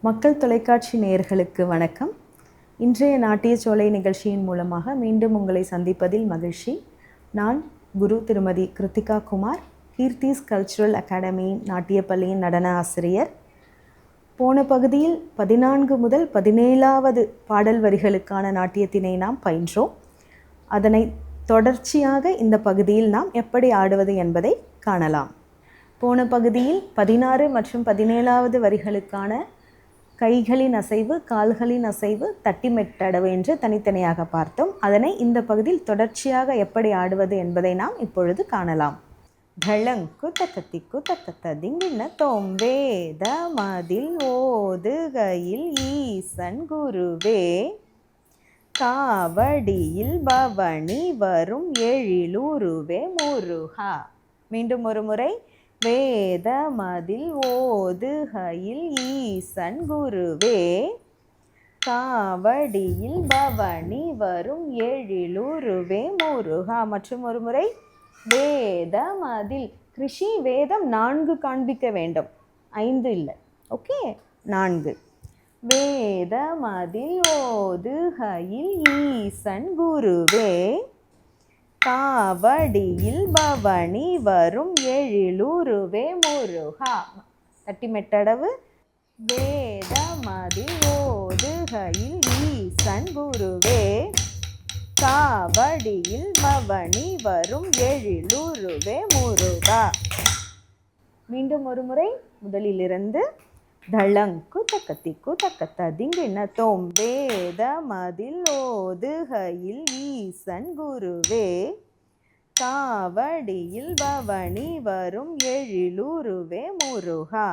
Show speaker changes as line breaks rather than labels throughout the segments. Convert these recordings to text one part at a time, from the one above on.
மக்கள் தொலைக்காட்சி நேயர்களுக்கு வணக்கம். இன்றைய நாட்டியச்சோலை நிகழ்ச்சியின் மூலமாக மீண்டும் உங்களை சந்திப்பதில் மகிழ்ச்சி. நான் குரு திருமதி கிருத்திகா குமார், கீர்த்திஸ் கல்ச்சுரல் அகாடமியின் நாட்டியப்பள்ளியின் நடன ஆசிரியர். போன பகுதியில் 14 முதல் 17வது பாடல் வரிகளுக்கான நாட்டியத்தினை நாம் பயின்றோம். அதனை தொடர்ச்சியாக இந்த பகுதியில் நாம் எப்படி ஆடுவது என்பதை காணலாம். போன பகுதியில் 16 மற்றும் 17வது வரிகளுக்கான கைகளின் அசைவு, கால்களின் அசைவு, தட்டிமெட்டடவு என்று தனித்தனியாக பார்த்தோம். அதனை இந்த பகுதியில் தொடர்ச்சியாக எப்படி ஆடுவது என்பதை நாம் இப்பொழுது காணலாம். களங்கு தக்கத்திக்கு தக்கத்த திங்கின தோம்பேத மதில் ஓதுகையில் ஈசன் குருவே, காவடியில் பவனி வரும் எழிலுருவே முருகா. மீண்டும் ஒரு முறை. வேத மதில் ஓதுகையில் ஈசன் குருவே, காவடியில் பவனி வரும் எழிலுருவே முருகா. மற்றும் ஒரு முறை. வேத மதில். கிருஷி வேதம் 4 காண்பிக்க வேண்டும், 5 இல்லை. ஓகே, 4. வேத மதில் ஓதுகையில் ஈசன் குருவே, காவடியில் பவனி வரும் எழிலுருவே முருகா. தட்டிமெட்டடவு. வேத மதில் ஓதுகையில் ஈசன் குருவே, காவடியில் பவனி வரும் எழிலுருவே முருகா. மீண்டும் ஒரு முறை முதலிலிருந்து. தளங்கு தக்கத்திக்கு தக்கத்த திங்கின தோம்பேத மதில் ஓதுகையில் ஈசன் குருவே, காவடியில் பவனி வரும் எழிலுருவே முருகா.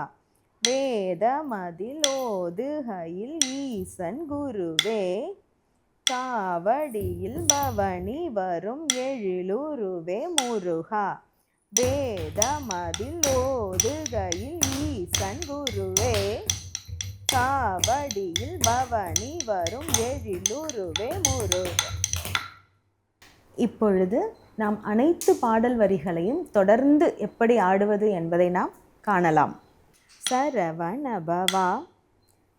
வேத மதில் ஓதுகையில் ஈசன் குருவே, காவடியில் பவனி வரும் எழிலுருவே முருகா. வேத மதில் ஓதுகையில் ஈசன் குருவே, காவடியில் பவனி வரும் எழிலுருவே முருகா. இப்பொழுது நாம் அனைத்து பாடல் வரிகளையும் தொடர்ந்து எப்படி ஆடுவது என்பதை நாம் காணலாம். சரவண பவா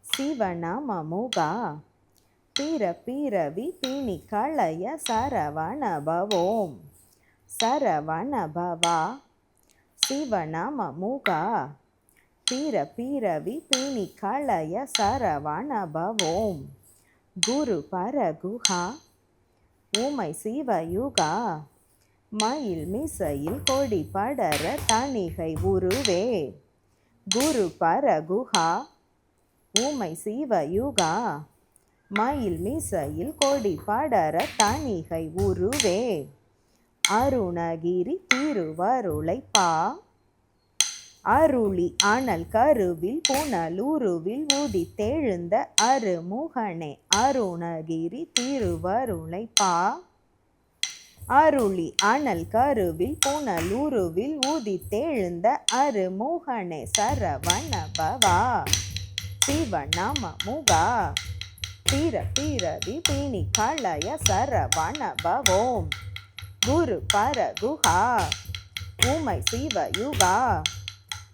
சிவநாமமுகா, பிற பிறவி பிணி களைய சரவண பவோம். சரவண பவா சிவநாமமுகா, பிற பிறவி பிணி களைய சரவண பவோம். குரு பரகுஹா உமை சிவயுகா, மயில் மிசையில் கொடி படர தணிகை உருவே. குரு பரகுஹா உமை சிவயுகா, மயில் மிசையில் கொடி படர தணிகை உருவே. அருணகிரி திருவருளை பா, அருளி அனல் கருவில் புனலுருவில் உதித்தெழுந்த அருமுகனே. அருணகிரி திருவருளை பா, அருளி அனல் கருவில் புனலுருவில் உதித்தெழுந்த அருமுகனே. சரவண பவா சிவநாமமுகா, பிற பிறவி பிணி களைய சரவண பவோம். குரு பரகுஹா உமை சிவயுகா,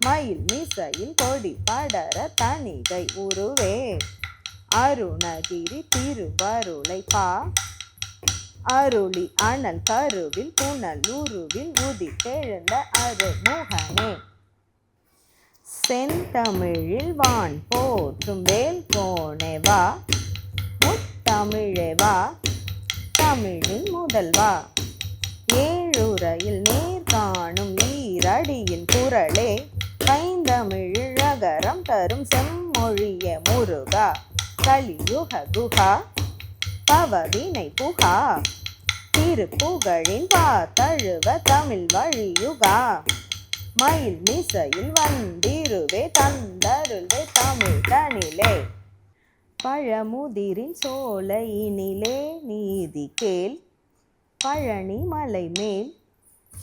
மயில் மிசையில் கொடி படர தணிகை உருவே. அருணகிரி திருவருளை பா, அருளி அனல் கருவில் புனலுருவில் உதித்தெழுந்த அருமுகனே. செந்தமிழில் வான் போற்றும் வேல் கோனே வா, முத்தமிழே வா, தமிழின் முதல்வா. ஏழுரையில் நேர் காணும் ஈரடியின் குரலே, பைந்தமிழில் அகரம் தரும் செம்மொழிய முருகா. கலியுக குஹா பவவினை புகா, திருப்புகழின் பாத்தழுவ தமிழ் வழியுகா. மயில் மிசையில் வந்திருவே தந்தருள்வே தமிழ் தனிலே. பழமுதிரின் சோலையினிலே நீதி கேள், பழனி மலை மேல்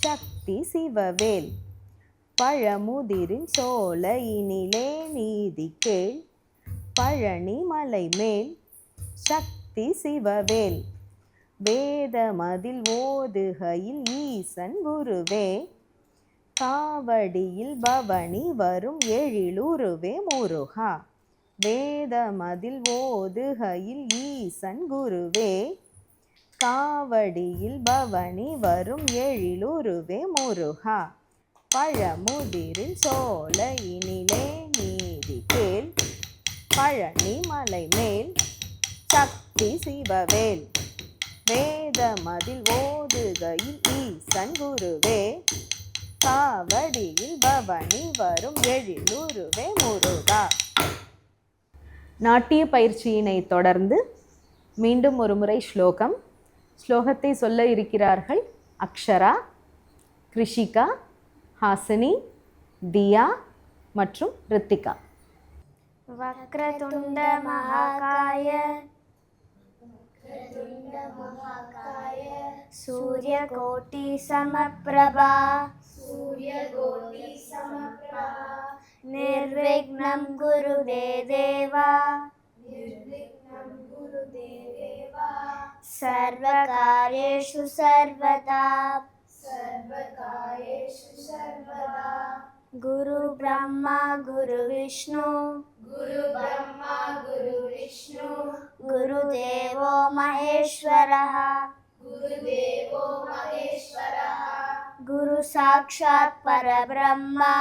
சக்தி சிவவேல். பழமுதிரின் சோலையினிலே நீதி கேள், பழனி மலை மேல் சக்தி சிவவேல். வேத மதில் ஓதுகையில் ஈசன் குருவே, காவடியில் பவனி வரும் எழிலுருவே முருகா. வேதமதில் ஓதுகையில் ஈசன் குருவே, காவடியில் பவனி வரும் எழிலுருவே முருகா, பழமுதிரில் சோலையினிலே நீதி கேள், பழனி மலை மேல் சக்தி சிவவேல், வேதமதில் ஓதுகையில் ஈசன் குருவே, காவடியில் பவனி வரும் எழிலுருவே முருகா. நாட்டிய பயிற்சியினை தொடர்ந்து மீண்டும் ஒரு முறை ஸ்லோகம். ஸ்லோகத்தை சொல்ல இருக்கிறார்கள் அக்ஷரா, கிருஷிகா, ஹாசினி, தியா மற்றும் ரித்திகா.
வக்ரதுண்ட மகாகாய சூரியகோட்டி சமப்ரபா நிர்விக்னம் குருவே தேவா சர்வகார்யேஷு சர்வதா குரு பிரம்மா குரு விஷ்ணு குரு தேவோ மகேஸ்வரः குரு சாக்ஷாத் பரபிரம்மா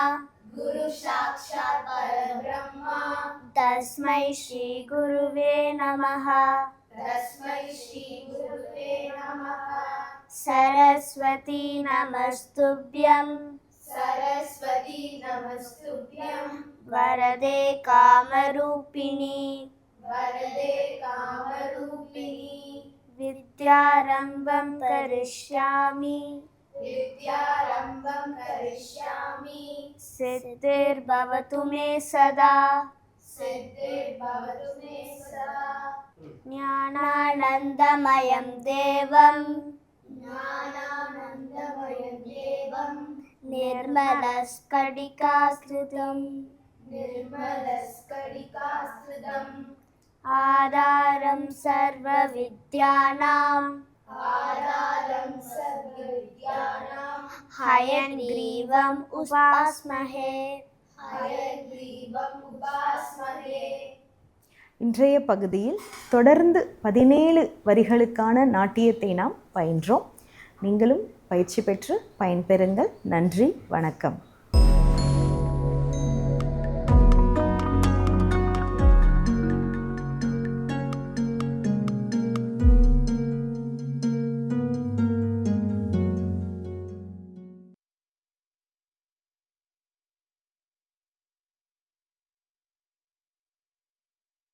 தஸ்மை ஸ்ரீ குருவே நமः சரஸ்வதி நமஸ்துப்யம் வரதே காமரூபிணி வித்யாரம்பம் கரிஷ்யாமி சித்திர்பவது மே சதா ஞானானந்தமயம் தேவம் निर्मलस्फटिकाकृतिम् आधारं सर्वविद्यानां हयग्रीवम् उपास्महे.
இன்றைய பகுதியில் தொடர்ந்து 17 வரிகளுக்கான நாட்டியத்தை நாம் பயின்றோம். நீங்களும் பயிற்சி பெற்று பயன்பெறுங்கள். நன்றி, வணக்கம்.